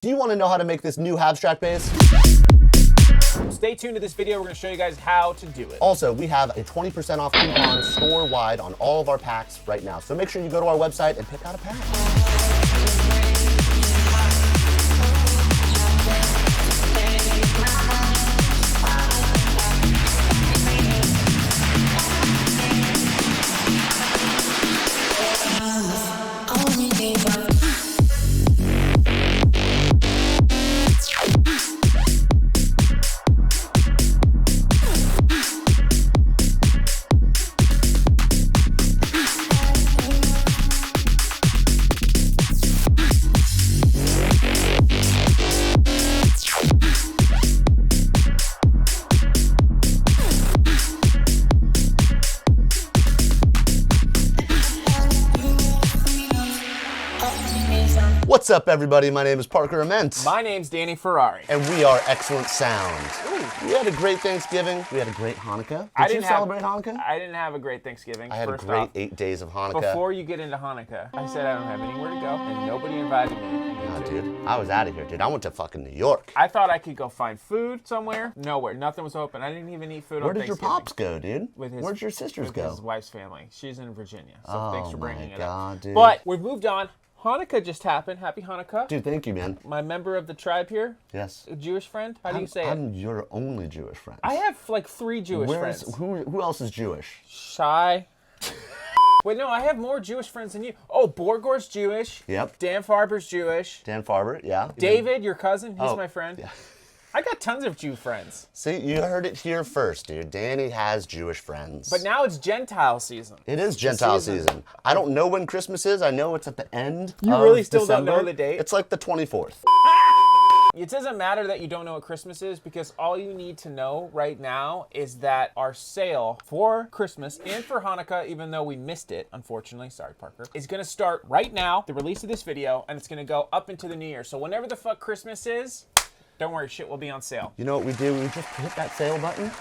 Do you want to know how to make this new Habstrakt bass? Stay tuned to this video. We're going to show you guys how to do it. Also, we have a 20% off coupon store-wide on all of our packs right now. So make sure you go to our website and pick out a pack. What's up, everybody? My name is Parker Ament. My name's Danny Ferrari. And we are Excellent Sound. Ooh. We had a great Thanksgiving. We had a great Hanukkah. Did you celebrate Hanukkah? I didn't have a great Thanksgiving. I had First a great off, 8 days of Hanukkah. Before you get into Hanukkah, I said I don't have anywhere to go, and nobody invited me. No, dude. I was out of here, dude. I went to fucking New York. I thought I could go find food somewhere. Nowhere. Nothing was open. I didn't even eat food Where on did your Thanksgiving. pops go, dude? Where'd your sisters go? With his wife's family. She's in Virginia. So Oh thanks for bringing my it God, up. dude. But we've moved on. Hanukkah just happened. Happy Hanukkah. Dude, thank you, man. My member of the tribe here, Yes. a Jewish friend. How do you say it? I'm your only Jewish friend. I have like 3 Jewish friends. Who else is Jewish? Shy. Wait, no, I have more Jewish friends than you. Oh, Borgor's Jewish. Yep. Dan Farber's Jewish. Dan Farber, yeah. David, your cousin, he's Oh, my friend. yeah. I got tons of Jew friends. See, you heard it here first, dude. Danny has Jewish friends. But now it's Gentile season. It is Gentile season. I don't know when Christmas is. I know it's at the end You of really still December. don't know the date? It's like the 24th. It doesn't matter that you don't know what Christmas is, because all you need to know right now is that our sale for Christmas and for Hanukkah, even though we missed it, unfortunately, sorry Parker, is gonna start right now, the release of this video, and it's gonna go up into the new year. So whenever the fuck Christmas is, don't worry, shit will be on sale. You know what we do? We just hit that sale button,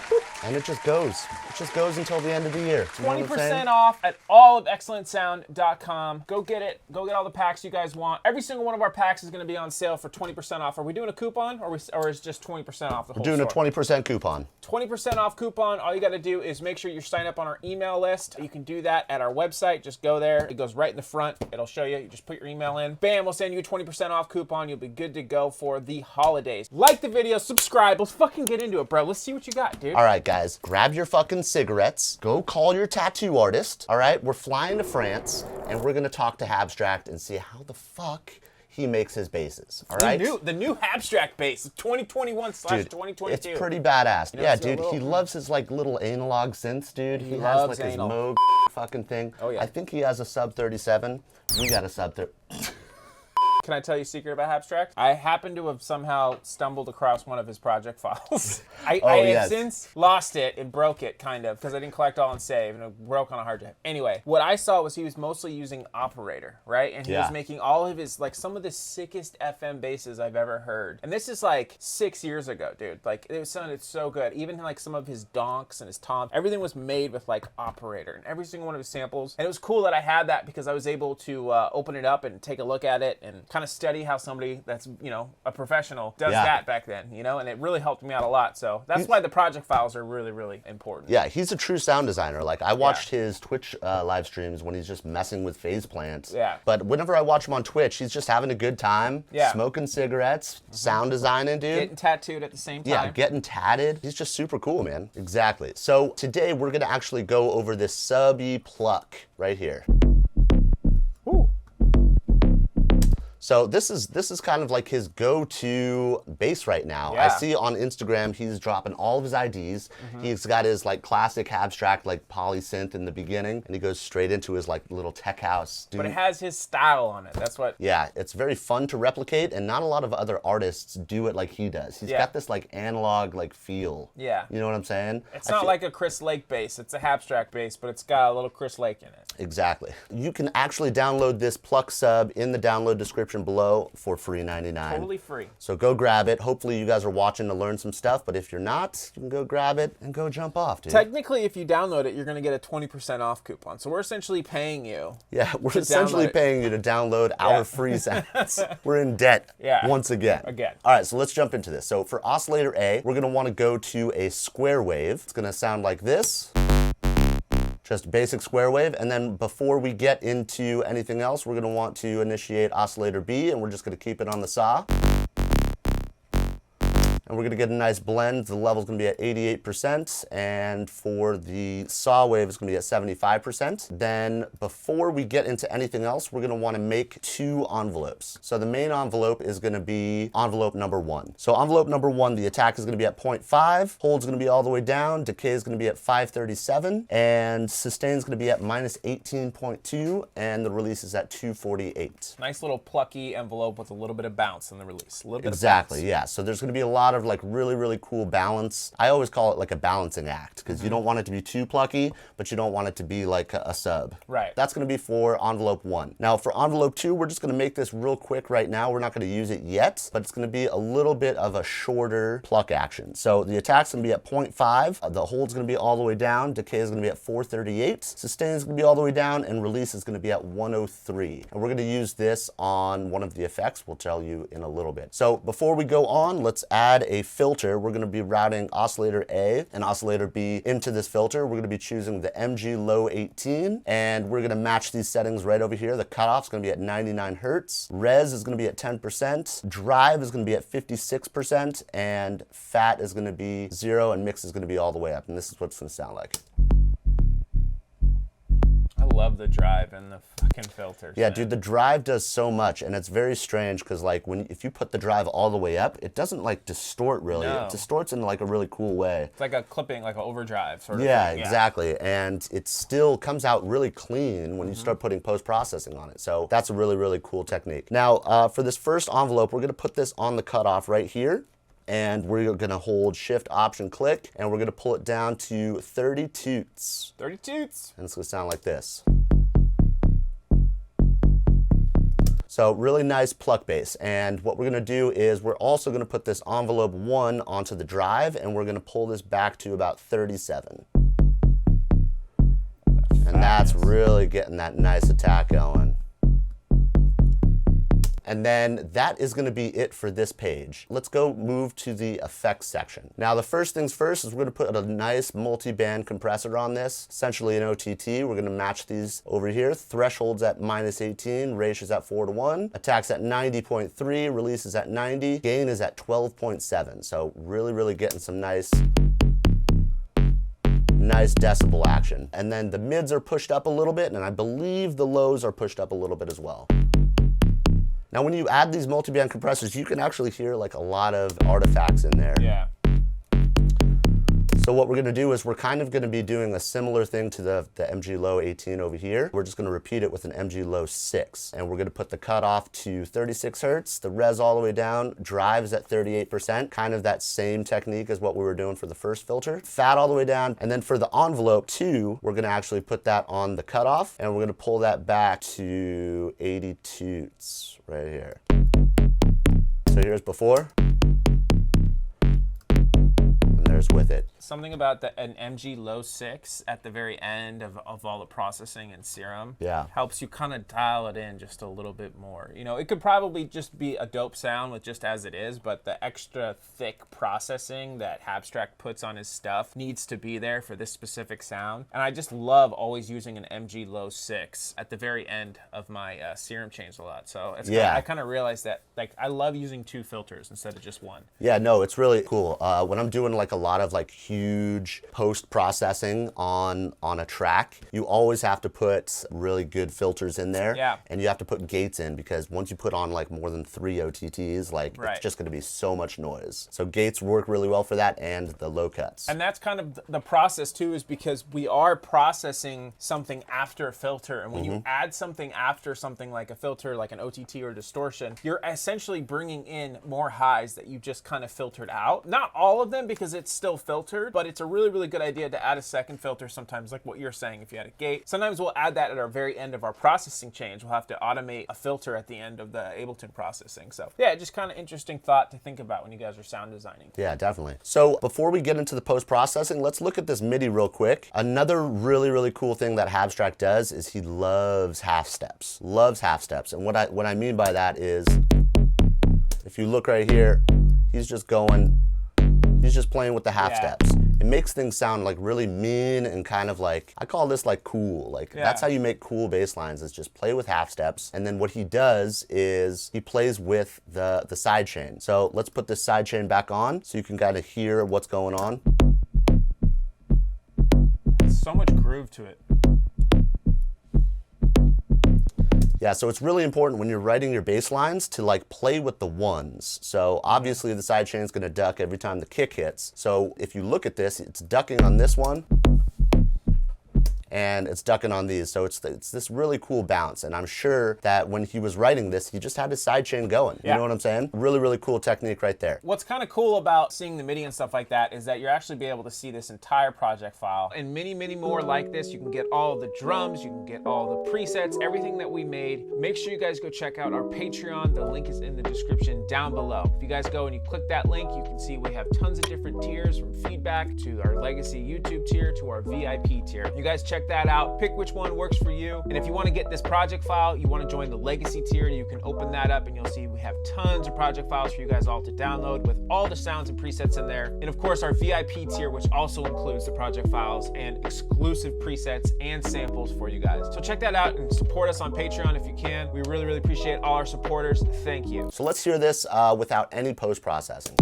and it just goes. It just goes until the end of the year. You know what I'm saying? 20% off at all of XLNTSOUND.com. Go get it. Go get all the packs you guys want. Every single one of our packs is going to be on sale for 20% off. Are we doing a coupon, or is it just 20% off the whole We're doing store? a 20% coupon. 20% off coupon. All you got to do is make sure you're signed up on our email list. You can do that at our website. Just go there. It goes right in the front. It'll show you. You just put your email in. Bam, we'll send you a 20% off coupon. You'll be good to go for the holidays. Like the video, subscribe. Let's fucking get into it, bro. Let's see what you got, dude. All right, guys, grab your fucking cigarettes. Go call your tattoo artist. All right, we're flying to France, and we're gonna talk to Habstrakt and see how the fuck he makes his basses. All right. The new Habstrakt bass, 2021/2022. Dude, it's pretty badass. You know, yeah, it's a dude, little- he loves his like little analog synths, dude. He has loves like his anal. Moog fucking thing. Oh, yeah. I think he has a sub 37. We got a sub 30. Can I tell you a secret about Habstrakt? I happen to have somehow stumbled across one of his project files. I have yes. since lost it and broke it, kind of, because I didn't collect all and save, and it broke on a hard drive. Anyway, what I saw was he was mostly using Operator, right? And he was making all of his, like, some of the sickest FM basses I've ever heard. And this is like 6 years ago, dude. Like, it sounded so good. Even like some of his donks and his toms, everything was made with like Operator, and every single one of his samples. And it was cool that I had that, because I was able to open it up and take a look at it and kind of study how somebody that's, you know, a professional does that back then, you know, and it really helped me out a lot. So that's why the project files are really, really important. Yeah, he's a true sound designer. Like, I watched his Twitch live streams when he's just messing with phase plants. Yeah. But whenever I watch him on Twitch, he's just having a good time, smoking cigarettes, sound designing, dude. Getting tattooed at the same time. Yeah, getting tatted. He's just super cool, man. Exactly. So today we're gonna actually go over this subby pluck right here. Ooh. So this is kind of like his go-to bass right now. Yeah. I see on Instagram he's dropping all of his IDs. He's got his like classic Habstrakt like poly synth in the beginning, and he goes straight into his like little tech house. Dude. But it has his style on it. That's what. Yeah, it's very fun to replicate, and not a lot of other artists do it like he does. He's got this like analog like feel. Yeah. You know what I'm saying? It's not like a Chris Lake bass. It's a Habstrakt bass, but it's got a little Chris Lake in it. Exactly. You can actually download this pluck sub in the download description description below for free 99. Totally free. So go grab it. Hopefully you guys are watching to learn some stuff, but if you're not, you can go grab it and go jump off, dude. Technically, if you download it, you're going to get a 20% off coupon. So we're essentially paying you. Yeah, we're essentially paying you to download our free sounds. We're in debt once again. All right, so let's jump into this. So for oscillator A, we're going to want to go to a square wave. It's going to sound like this. Just basic square wave. And then before we get into anything else, we're going to want to initiate oscillator B, and we're just going to keep it on the saw. And we're going to get a nice blend. The level's going to be at 88%, and for the saw wave, it's going to be at 75%. Then before we get into anything else, we're going to want to make 2 envelopes. So the main envelope is going to be envelope number 1. So envelope number 1, the attack is going to be at 0.5, hold's going to be all the way down, decay is going to be at 537, and sustain is going to be at -18.2, and the release is at 248. Nice little plucky envelope with a little bit of bounce in the release. A little bit exactly, of bounce. Yeah. So there's going to be a lot of like really cool balance. I always call it like a balancing act, because you don't want it to be too plucky, but you don't want it to be like a sub. Right. That's going to be for envelope 1. Now for envelope 2, we're just going to make this real quick right now. We're not going to use it yet, but it's going to be a little bit of a shorter pluck action. So the attack's going to be at 0.5, the hold's going to be all the way down, decay is going to be at 438, sustain is going to be all the way down, and release is going to be at 103. And we're going to use this on one of the effects. We'll tell you in a little bit. So before we go on, let's add a filter. We're going to be routing oscillator A and oscillator B into this filter. We're going to be choosing the MG low 18, and we're going to match these settings right over here. The cutoff is going to be at 99 hertz. Res is going to be at 10%. Drive is going to be at 56%, and fat is going to be 0, and mix is going to be all the way up. And this is what it's going to sound like. I love the drive and the fucking filters. Yeah, dude, the drive does so much, and it's very strange because like if you put the drive all the way up, it doesn't like distort really. No. It distorts in like a really cool way. It's like a clipping, like an overdrive sort of yeah, thing. Exactly. And it still comes out really clean when you start putting post-processing on it. So that's a really cool technique. Now, for this first envelope, we're going to put this on the cutoff right here. And we're going to hold Shift, Option, Click, and we're going to pull it down to 30 toots. 30 toots. And it's going to sound like this. So really nice pluck bass. And what we're going to do is we're also going to put this envelope 1 onto the drive, and we're going to pull this back to about 37. And that's really getting that nice attack going. And then that is going to be it for this page. Let's go move to the effects section. Now the first things first is we're going to put a nice multi-band compressor on this, essentially an OTT. We're going to match these over here. Threshold's at -18, ratio is at 4:1, attacks at 90.3, release is at 90, gain is at 12.7. So really getting some nice decibel action. And then the mids are pushed up a little bit, and I believe the lows are pushed up a little bit as well. Now, when you add these multi-band compressors, you can actually hear like a lot of artifacts in there. Yeah. So what we're going to do is we're kind of going to be doing a similar thing to the MG low 18 over here. We're just going to repeat it with an MG low 6. And we're going to put the cutoff to 36 hertz, the res all the way down, drive is at 38%, kind of that same technique as what we were doing for the first filter. Fat all the way down. And then for the envelope 2, we're going to actually put that on the cutoff, and we're going to pull that back to 80 toots right here. So here's before. With it. Something about an MG low 6 at the very end of all the processing in Serum helps you kind of dial it in just a little bit more. You know, it could probably just be a dope sound with just as it is, but the extra thick processing that Habstrakt puts on his stuff needs to be there for this specific sound. And I just love always using an MG low 6 at the very end of my Serum change a lot. So it's I kind of realized that like I love using 2 filters instead of just 1. Yeah, no, it's really cool. When I'm doing like a lot of like huge post-processing on a track, you always have to put really good filters in there. Yeah. And you have to put gates in, because once you put on like more than 3 OTTs, like it's just going to be so much noise. So gates work really well for that, and the low cuts. And that's kind of the process too, is because we are processing something after a filter, and when you add something after something like a filter, like an OTT or distortion, you're essentially bringing in more highs that you just kind of filtered out. Not all of them, because it's still filtered, filtered, but it's a really, really good idea to add a second filter sometimes, like what you're saying, if you had a gate. Sometimes we'll add that at our very end of our processing change. We'll have to automate a filter at the end of the Ableton processing. So yeah, just kind of interesting thought to think about when you guys are sound designing. Yeah, definitely. So before we get into the post-processing, let's look at this MIDI real quick. Another really, really cool thing that Habstrakt does is he loves half steps. Loves half steps. And what I mean by that is, if you look right here, he's just playing with the half steps. It makes things sound like really mean and kind of like, I call this like cool. Like that's how you make cool bass lines, is just play with half steps. And then what he does is he plays with the sidechain. So let's put this sidechain back on so you can kind of hear what's going on. So much groove to it. Yeah, so it's really important when you're writing your bass lines to like play with the ones. So obviously the sidechain is going to duck every time the kick hits. So if you look at this, it's ducking on this one and it's ducking on these. So it's this really cool bounce. And I'm sure that when he was writing this, he just had his sidechain going. You know what I'm saying? Really, really cool technique right there. What's kind of cool about seeing the MIDI and stuff like that is that you're actually be able to see this entire project file. And many, many more like this. You can get all of the drums, you can get all the presets, everything that we made. Make sure you guys go check out our Patreon. The link is in the description down below. If you guys go and you click that link, you can see we have tons of different tiers, from feedback to our legacy YouTube tier to our VIP tier. You guys check that out. Pick which one works for you. And if you want to get this project file, you want to join the legacy tier, you can open that up and you'll see we have tons of project files for you guys all to download with all the sounds and presets in there. And of course our VIP tier, which also includes the project files and exclusive presets and samples for you guys. So check that out and support us on Patreon if you can. We really, really appreciate all our supporters. Thank you. So let's hear this without any post-processing.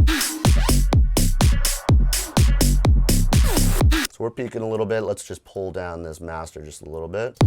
So we're peaking a little bit. Let's just pull down this master just a little bit.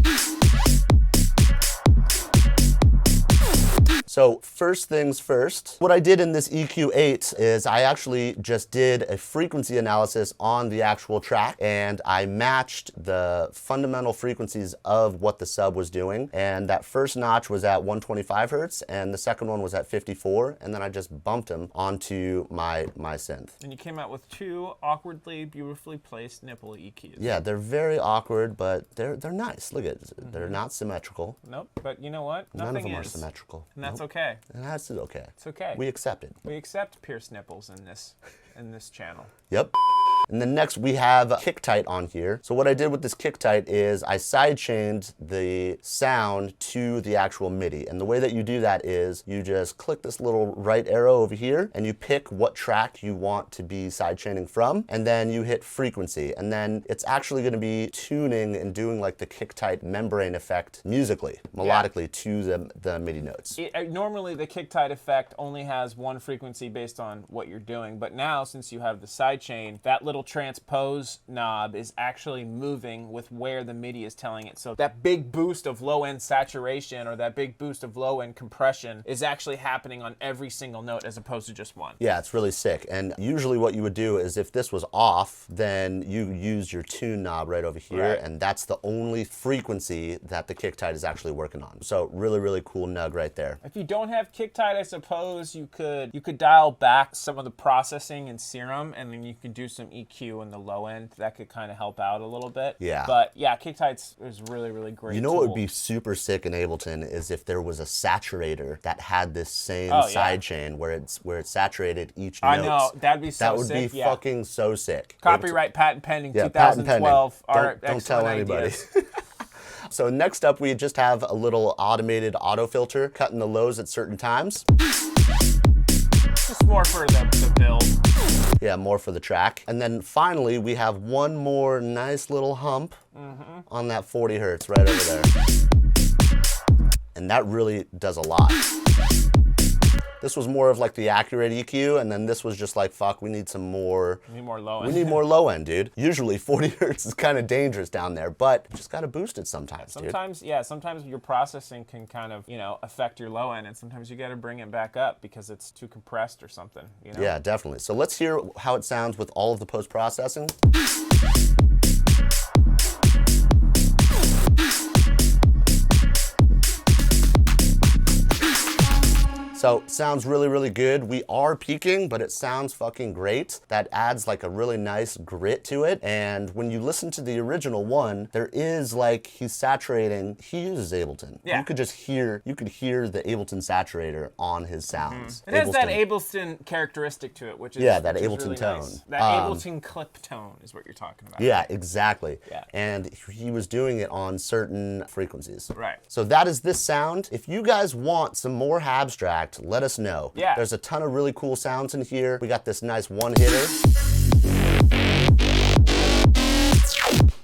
So first things first, what I did in this EQ8 is I actually just did a frequency analysis on the actual track, and I matched the fundamental frequencies of what the sub was doing. And that first notch was at 125 hertz and the second one was at 54. And then I just bumped them onto my synth. And you came out with two awkwardly, beautifully placed nipple EQs. Yeah, they're very awkward, but they're nice. Look at it. They're not symmetrical. Nope, but you know what? None of them are symmetrical. And that's okay. And that's okay. It's okay. We accept it. We accept pierced nipples in this channel. Yep. And then next we have kick tight on here. So what I did with this kick tight is I sidechained the sound to the actual MIDI. And the way that you do that is you just click this little right arrow over here and you pick what track you want to be sidechaining from, and then you hit frequency. And then it's actually going to be tuning and doing like the kick tight membrane effect musically, melodically to the MIDI notes. Normally the kick tight effect only has one frequency based on what you're doing, but now since you have the sidechain, that little transpose knob is actually moving with where the MIDI is telling it. So that big boost of low end saturation or that big boost of low end compression is actually happening on every single note as opposed to just one. Yeah, it's really sick. And usually what you would do is if this was off, then you use your tune knob right over here, and that's the only frequency that the kick tight is actually working on. So really, really cool nug right there. If you don't have kick tight, I suppose you could dial back some of the processing in Serum, and then you could do some EQ in the low end. That could kind of help out a little bit. Yeah. But yeah, kick tights is really, really great. You know what would be super sick in Ableton is if there was a saturator that had this same sidechain where it saturated each note. I know, that'd be so sick. That would sick, be fucking so sick. Copyright, patent pending, yeah, 2012. Patent pending. Don't tell anybody. So next up, we just have a little automated auto filter cutting the lows at certain times. Just more for the build. Yeah, more for the track. And then finally, we have one more nice little hump on that 40 hertz right over there. And that really does a lot. This was more of like the accurate EQ, and then this was just like, fuck, we need some more. We need more low end. We need more low end, dude. Usually 40 hertz is kind of dangerous down there, but you just gotta boost it sometimes, dude. Yeah, sometimes your processing can kind of, affect your low end, and sometimes you gotta bring it back up because it's too compressed or something, Yeah, definitely. So let's hear how it sounds with all of the post-processing. So sounds really, really good. We are peaking, but it sounds fucking great. That adds like a really nice grit to it. And when you listen to the original one, there is like, he's saturating, he uses Ableton. Yeah. You could hear the Ableton saturator on his sounds. It has that Ableton characteristic to it, which is that which is Ableton really tone. Nice. That Ableton clip tone is what you're talking about. Yeah, exactly. Yeah. And he was doing it on certain frequencies. Right. So that is this sound. If you guys want some more Habstrakt, let us know. Yeah. There's a ton of really cool sounds in here. We got this nice one-hitter.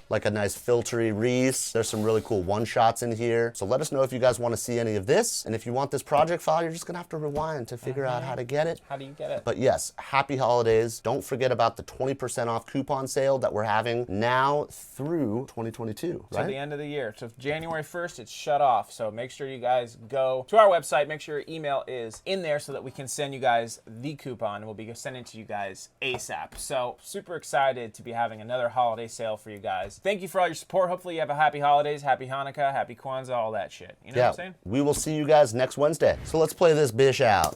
Like a nice filtery Reese. There's some really cool one-shots in here. So let us know if you guys want to see any of this. And if you want this project file, you're just gonna have to rewind to figure out how to get it. How do you get it? But yes, happy holidays. Don't forget about the 20% off coupon sale that we're having now through 2022, right? To the end of the year. So January 1st, it's shut off. So make sure you guys go to our website. Make sure your email is in there so that we can send you guys the coupon. And we'll be sending it to you guys ASAP. So super excited to be having another holiday sale for you guys. Thank you for all your support. Hopefully you have a happy holidays, happy Hanukkah, happy Kwanzaa, all that shit. You know what I'm saying? We will see you guys next Wednesday. So let's play this bitch out.